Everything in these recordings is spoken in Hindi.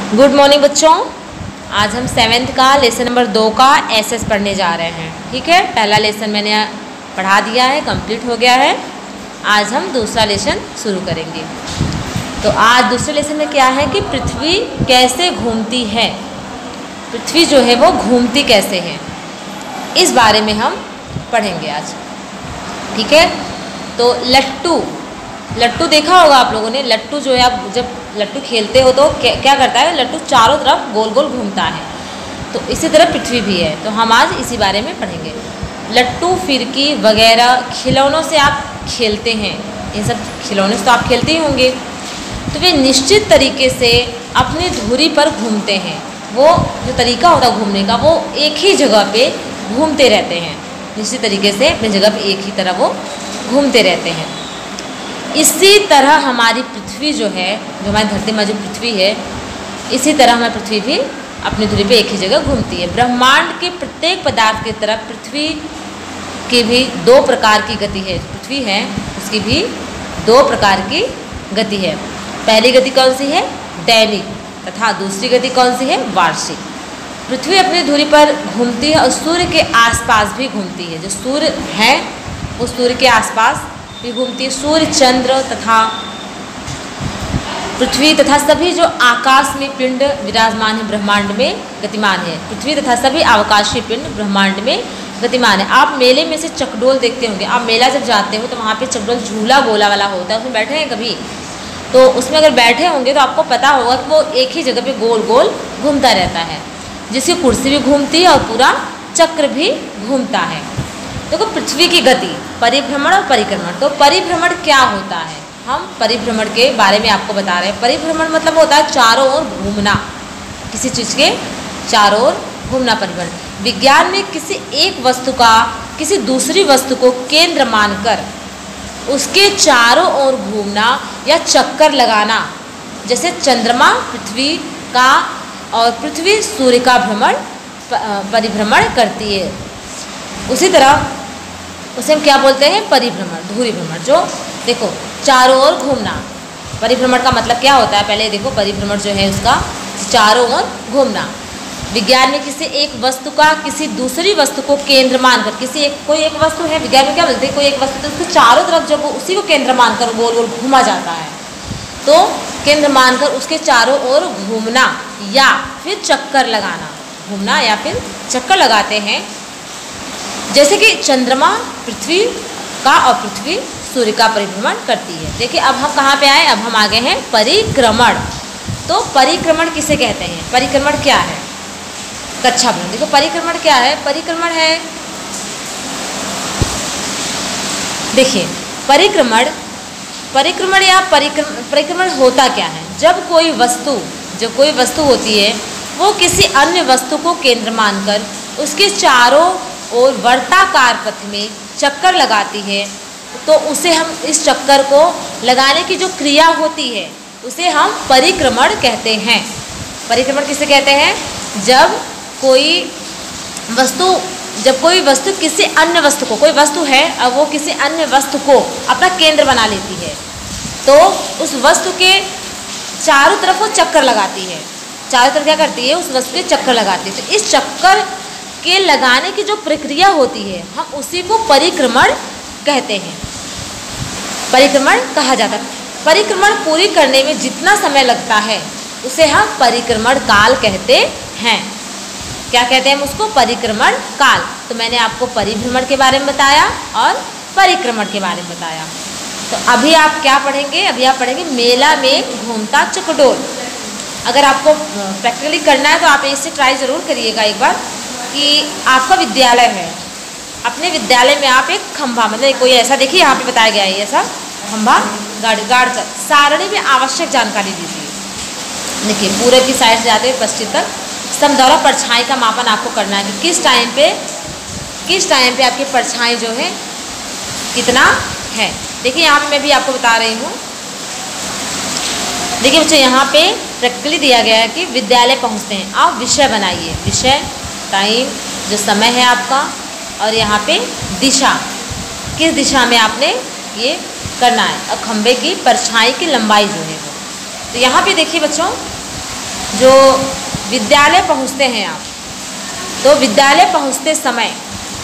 गुड मॉर्निंग बच्चों। आज हम 7th का लेसन नंबर 2 का एसएस पढ़ने जा रहे हैं। ठीक है, पहला लेसन मैंने पढ़ा दिया है, कंप्लीट हो गया है। आज हम दूसरा लेसन शुरू करेंगे। तो आज दूसरे लेसन में क्या है कि पृथ्वी कैसे घूमती है, पृथ्वी जो है वो घूमती कैसे है, इस बारे में हम पढ़ेंगे आज। ठीक है, तो लट्टू देखा होगा आप लोगों ने। लट्टू जो है, आप जब लट्टू खेलते हो तो क्या करता है, लट्टू चारों तरफ गोल गोल घूमता है। तो इसी तरह पृथ्वी भी है। तो हम आज इसी बारे में पढ़ेंगे। लट्टू, फिरकी वगैरह खिलौनों से आप खेलते हैं, इन सब खिलौनों से तो आप खेलते ही होंगे। तो वे निश्चित तरीके से अपनी धुरी पर घूमते हैं। वो जो तरीका होता है घूमने का, वो एक ही जगह पे घूमते रहते हैं। निश्चित तरीके से अपनी जगह पे एक ही तरह वो घूमते रहते हैं। इसी तरह हमारी पृथ्वी जो है, जो हमारी धरती में जो पृथ्वी है, इसी तरह हमारी पृथ्वी भी अपनी धुरी पे एक ही जगह घूमती है। ब्रह्मांड के प्रत्येक पदार्थ की तरह पृथ्वी की भी 2 प्रकार की गति है। पृथ्वी है उसकी भी 2 प्रकार की गति है। पहली गति कौन सी है, दैनिक, तथा दूसरी गति कौन सी है, वार्षिक। पृथ्वी अपनी धुरी पर घूमती है और सूर्य के आसपास भी घूमती है। जो सूर्य है वो सूर्य के आसपास भी घूमती है। सूर्य, चंद्र तथा पृथ्वी तथा सभी जो आकाश में पिंड विराजमान है ब्रह्मांड में गतिमान है। पृथ्वी तथा सभी अवकाशीय पिंड ब्रह्मांड में गतिमान है। आप मेले में से चकडोल देखते होंगे। आप मेला जब जाते हो तो वहाँ पे चकडोल झूला गोला वाला होता है, उसमें बैठे हैं कभी? तो उसमें अगर बैठे होंगे तो आपको पता होगा कि वो एक ही जगह पे गोल गोल घूमता रहता है, जिसकी कुर्सी भी घूमती है और पूरा चक्र भी घूमता है। देखो, पृथ्वी की गति, परिभ्रमण और परिक्रमण। तो परिभ्रमण क्या होता है, हम परिभ्रमण के बारे में आपको बता रहे हैं। परिभ्रमण मतलब होता है चारों ओर घूमना, किसी चीज़ के चारों ओर घूमना परिभ्रमण। विज्ञान में किसी एक वस्तु का किसी दूसरी वस्तु को केंद्र मानकर उसके चारों ओर घूमना या चक्कर लगाना, जैसे चंद्रमा पृथ्वी का और पृथ्वी सूर्य का परिभ्रमण करती है, उसी तरह उसे हम क्या बोलते हैं, परिभ्रमण, धुरी भ्रमण। जो देखो चारों ओर घूमना, परिभ्रमण का मतलब क्या होता है, पहले देखो परिभ्रमण जो है उसका चारों ओर घूमना। विज्ञान में किसी एक वस्तु का किसी दूसरी वस्तु को केंद्र मानकर, कोई एक वस्तु है, विज्ञान में क्या बोलते हैं, कोई एक वस्तु, तो उसके चारों तरफ जब वो उसी को केंद्र मानकर गोल गोल घूमा जाता है, तो केंद्र मानकर उसके चारों ओर घूमना या फिर चक्कर लगाना, घूमना या फिर चक्कर लगाते हैं। जैसे कि चंद्रमा पृथ्वी का और पृथ्वी सूर्य का परिभ्रमण करती है। देखिए अब हम कहाँ पे आए, अब हम आ गए हैं परिक्रमण। तो परिक्रमण किसे कहते हैं, परिक्रमण क्या है, कक्षा भ्रमण। देखो परिक्रमण क्या है, परिक्रमण है, देखिए परिक्रमण या परिक्रमण होता क्या है, जब कोई वस्तु होती है वो किसी अन्य वस्तु को केंद्र मानकर उसके चारों और वर्ताकार पथ में चक्कर लगाती है, तो उसे हम, इस चक्कर को लगाने की जो क्रिया होती है उसे हम परिक्रमण कहते हैं। परिक्रमण किसे कहते हैं, जब कोई वस्तु किसी अन्य वस्तु को, कोई वस्तु है और वो किसी अन्य वस्तु को अपना केंद्र बना लेती है, तो उस वस्तु के चारों तरफ वो चक्कर लगाती है। चारों तरफ क्या करती है, उस वस्तु के चक्कर लगाती है। तो इस चक्कर के लगाने की जो प्रक्रिया होती है हम उसी को परिक्रमण कहते हैं, परिक्रमण कहा जाता है। परिक्रमण पूरी करने में जितना समय लगता है उसे हम परिक्रमण काल कहते हैं। क्या कहते हैं हम उसको, परिक्रमण काल। तो मैंने आपको परिभ्रमण के बारे में बताया और परिक्रमण के बारे में बताया। तो अभी आप क्या पढ़ेंगे, अभी आप पढ़ेंगे मेला में घूमता चकडोल। अगर आपको प्रैक्टिकली करना है तो आप इसे ट्राई ज़रूर करिएगा एक बार, कि आपका विद्यालय है, अपने विद्यालय में आप एक खंभा, मतलब कोई ऐसा, देखिए यहाँ पे बताया गया है, ऐसा खंभा गाड़ कर सारणी में आवश्यक जानकारी दीजिए। देखिए पूरब की साइड से जाते हुए पश्चिम तक समद्वारा परछाई का मापन आपको करना है कि किस टाइम पे आपकी परछाई जो है कितना है। देखिए यहाँ पे मैं भी आपको बता रही हूँ। देखिए बच्चों, यहाँ पे प्रैक्टिकली दिया गया है कि विद्यालय पहुँचते हैं, आप विषय बनाइए, विषय, टाइम, जो समय है आपका, और यहाँ पे दिशा, किस दिशा में आपने ये करना है, और खंबे की परछाई की लंबाई जो है वो। तो यहाँ पे देखिए बच्चों, जो विद्यालय पहुंचते हैं आप, तो विद्यालय पहुंचते समय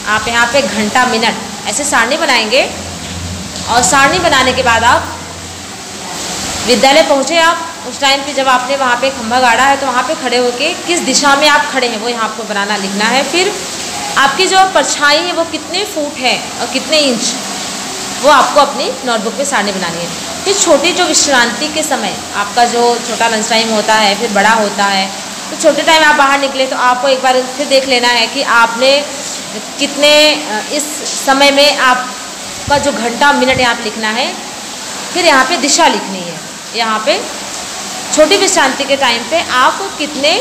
आप यहाँ पे घंटा मिनट ऐसे सारणी बनाएंगे और सारणी बनाने के बाद आप विद्यालय पहुँचे। आप उस टाइम पे जब आपने वहाँ पे खंभा गाड़ा है तो वहाँ पे खड़े होके किस दिशा में आप खड़े हैं वो यहाँ आपको बनाना लिखना है। फिर आपकी जो परछाई है वो कितने फुट है और कितने इंच, वो आपको अपनी नोटबुक पे सारणी बनानी है। फिर छोटी जो विश्रांति के समय आपका जो छोटा लंच टाइम होता है, फिर बड़ा होता है, तो छोटे टाइम आप बाहर निकले तो आपको एक बार फिर देख लेना है कि आपने कितने इस समय में आपका जो घंटा मिनट यहाँ पे लिखना है। फिर यहाँ पे दिशा लिखनी है। यहाँ पे छोटी विश्रांति के टाइम पे आप कितने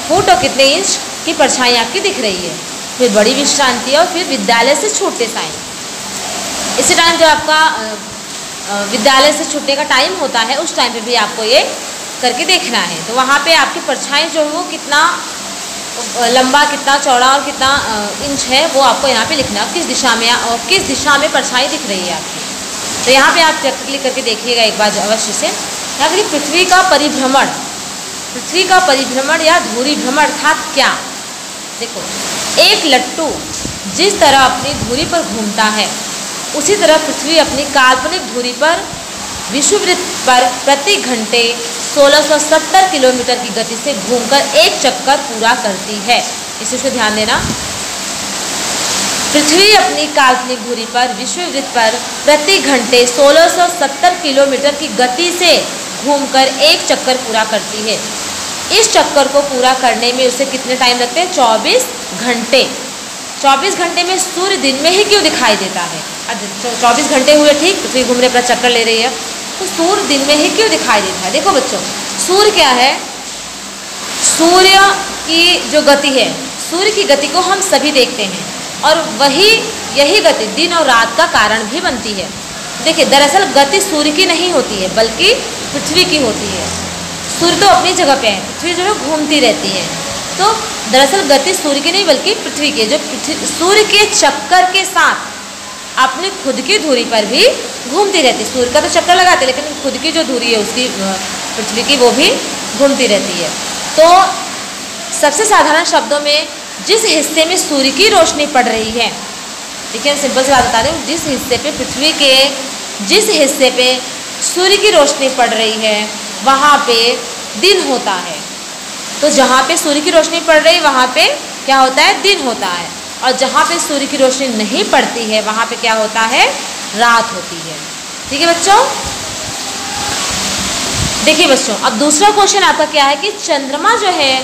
फुट और कितने इंच की परछाई आपकी दिख रही है। फिर बड़ी विश्रांति और फिर विद्यालय से छूटते टाइम, इसी टाइम जो आपका विद्यालय से छूटने का टाइम होता है उस टाइम पे भी आपको ये करके देखना है। तो वहाँ पे आपकी परछाई जो है वो कितना लंबा, कितना चौड़ा और कितना इंच है वो आपको यहाँ पे लिखना है। किस दिशा में और किस दिशा में परछाई दिख रही है आपकी। तो यहाँ पे आप प्रैक्टिकली करके देखिएगा एक बार अवश्य से। यहाँ पर पृथ्वी का परिभ्रमण, पृथ्वी का परिभ्रमण या धुरी भ्रमण अर्थात क्या। देखो, एक लट्टू जिस तरह अपनी धुरी पर घूमता है उसी तरह पृथ्वी अपनी काल्पनिक धुरी पर विषुववृत्त पर प्रति घंटे 1670 किलोमीटर की गति से घूमकर एक चक्कर पूरा करती है। इस चीज़ को ध्यान देना। पृथ्वी अपनी काल्पनिक धुरी पर विषुववृत्त पर प्रति घंटे 1670 किलोमीटर की गति से घूमकर एक चक्कर पूरा करती है। इस चक्कर को पूरा करने में उसे कितने टाइम लगते हैं? 24 घंटे। 24 घंटे में सूर्य दिन में ही क्यों दिखाई देता है? 24 घंटे हुए, ठीक, पृथ्वी घूमने पर चक्कर ले रही है, तो सूर्य दिन में ही क्यों दिखाई देता है? देखो बच्चों, सूर्य क्या है? सूर्य की जो गति है, सूर्य की गति को हम सभी देखते हैं और यही गति दिन और रात का कारण भी बनती है। देखिए, दरअसल गति सूर्य की नहीं होती है बल्कि पृथ्वी की होती है। सूर्य तो अपनी जगह पे है, पृथ्वी जो है घूमती रहती है। तो दरअसल गति सूर्य की नहीं बल्कि पृथ्वी की है, जो सूर्य के चक्कर के साथ अपनी खुद की धुरी पर भी घूमती रहती है। सूर्य का तो चक्कर लगाते हैं लेकिन खुद की जो धुरी है उसकी, पृथ्वी की, वो भी घूमती रहती है। तो सबसे साधारण शब्दों में जिस हिस्से में सूर्य की रोशनी पड़ रही है, देखिए सिंपल सी बात बता रही हूँ, जिस हिस्से पे पृथ्वी के जिस हिस्से पे सूर्य की रोशनी पड़ रही है वहाँ पे दिन होता है। तो जहाँ पे सूर्य की रोशनी पड़ रही है वहाँ पे क्या होता है? दिन होता है। और जहाँ पे सूर्य की रोशनी नहीं पड़ती है वहाँ पे क्या होता है? रात होती है। ठीक है बच्चों। देखिए बच्चों, अब दूसरा क्वेश्चन आपका क्या है कि चंद्रमा जो है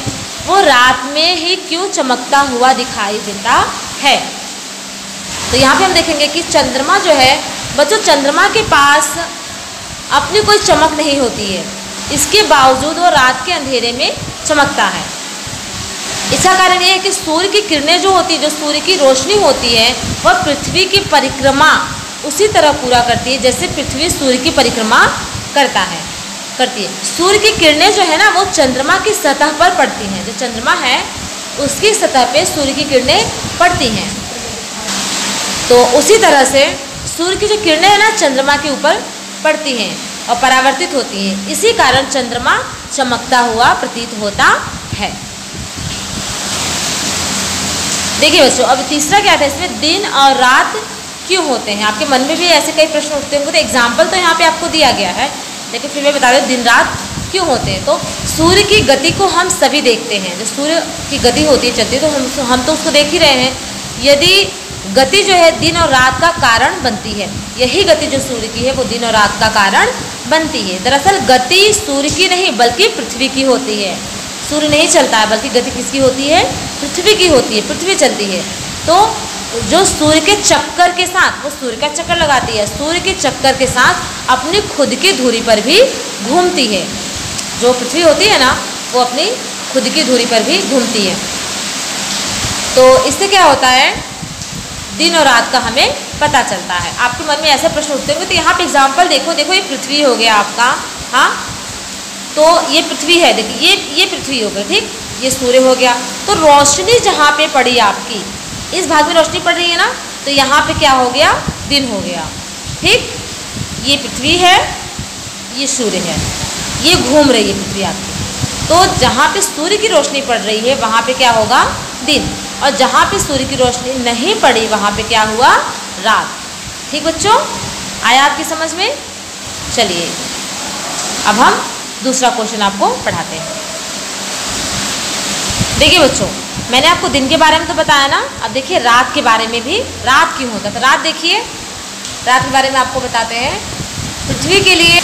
वो रात में ही क्यों चमकता हुआ दिखाई देता है। तो यहाँ पे हम देखेंगे कि चंद्रमा जो है बच्चों, चंद्रमा के पास अपनी कोई चमक नहीं होती है, इसके बावजूद वो रात के अंधेरे में चमकता है। इसका कारण ये है कि सूर्य की किरणें जो होती है, जो सूर्य की रोशनी होती है, वह पृथ्वी की परिक्रमा उसी तरह पूरा करती है जैसे पृथ्वी सूर्य की परिक्रमा करती है। सूर्य की किरणें जो है ना वो चंद्रमा की सतह पर पड़ती हैं। जो चंद्रमा है उसकी सतह पे सूर्य की किरणें पड़ती हैं। तो उसी तरह से सूर्य की जो किरणें हैं ना चंद्रमा के ऊपर पड़ती हैं और परावर्तित होती हैं। इसी कारण चंद्रमा चमकता हुआ प्रतीत होता है। देखिए बच्चों, अब तीसरा क्या था इसमें, दिन और रात क्यों होते हैं। आपके मन में भी ऐसे कई प्रश्न उठते होंगे। तो एग्जाम्पल तो यहाँ पे आपको दिया गया है, लेकिन फिर मैं बता रही हूँ दिन रात क्यों होते हैं। तो सूर्य की गति को हम सभी देखते हैं। जब सूर्य की गति होती है, चलती है, तो हम तो उसको देख ही रहे हैं। यदि गति जो है दिन और रात का कारण बनती है, यही गति जो सूर्य की है वो दिन और रात का कारण बनती है। दरअसल गति सूर्य की नहीं बल्कि पृथ्वी की होती है। सूर्य नहीं चलता है बल्कि गति किसकी होती है? पृथ्वी की होती है, पृथ्वी चलती है। तो जो सूर्य के चक्कर के साथ, वो सूर्य का चक्कर लगाती है, सूर्य के चक्कर के साथ अपनी खुद की धुरी पर भी घूमती है। जो पृथ्वी होती है ना वो अपनी खुद की धुरी पर भी घूमती है। तो इससे क्या होता है, दिन और रात का हमें पता चलता है। आपके मन में ऐसे प्रश्न उठते होंगे। तो यहाँ पे एग्जाम्पल देखो, ये पृथ्वी हो गया आपका, हाँ, तो ये पृथ्वी है, देखिए ये पृथ्वी हो गई, ठीक, ये सूर्य हो गया। तो रोशनी जहाँ पे पड़ी आपकी, इस भाग में रोशनी पड़ रही है ना, तो यहाँ पे क्या हो गया? दिन हो गया, ठीक। ये पृथ्वी है, ये सूर्य है, ये घूम रही है पृथ्वी आपकी। तो जहाँ पे सूर्य की रोशनी पड़ रही है वहाँ पे क्या होगा, दिन, और जहाँ पे सूर्य की रोशनी नहीं पड़ी वहाँ पे क्या हुआ, रात। ठीक बच्चों, आया आपकी समझ में? चलिए अब हम दूसरा क्वेश्चन आपको पढ़ाते हैं। देखिए बच्चों, मैंने आपको दिन के बारे में तो बताया ना, अब देखिए रात के बारे में भी, रात क्यों होता है। तो रात देखिए, रात के बारे में आपको बताते हैं। पृथ्वी के लिए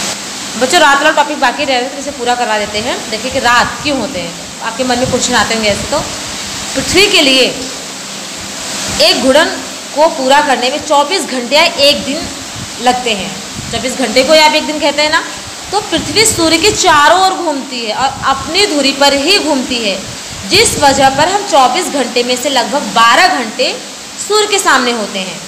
बच्चों रात वाला टॉपिक बाकी रह रहे तो इसे पूरा करवा देते हैं। देखिए कि रात क्यों होते हैं, आपके मन में क्वेश्चन आते होंगे ऐसे। तो पृथ्वी के लिए एक घूर्णन को पूरा करने में 24 घंटे या एक दिन लगते हैं। 24 घंटे को आप एक दिन कहते हैं ना। तो पृथ्वी सूर्य के चारों ओर घूमती है और अपनी धुरी पर ही घूमती है, जिस वजह पर हम 24 घंटे में से लगभग 12 घंटे सूर्य के सामने होते हैं।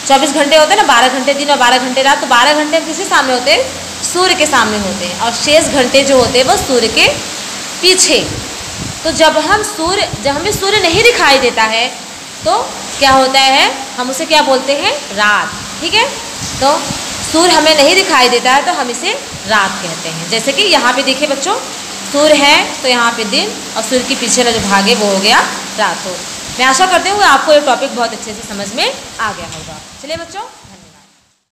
24 घंटे होते हैं ना, 12 घंटे दिन और 12 घंटे रात, तो 12 घंटे किसके सामने होते हैं, सूर्य के सामने होते हैं, और शेष घंटे जो होते हैं वो सूर्य के पीछे। तो जब हमें सूर्य नहीं दिखाई देता है तो क्या होता है, हम उसे क्या बोलते हैं, रात। ठीक है, तो सूर्य हमें नहीं दिखाई देता है तो हम इसे रात कहते हैं। जैसे कि यहाँ पे देखिए बच्चों, सूर्य है तो यहाँ पे दिन, और सूर्य के पीछे का जो भाग है वो हो गया रात। हो मैं आशा करती हूँ आपको ये टॉपिक बहुत अच्छे से समझ में आ गया होगा। चलिए बच्चों।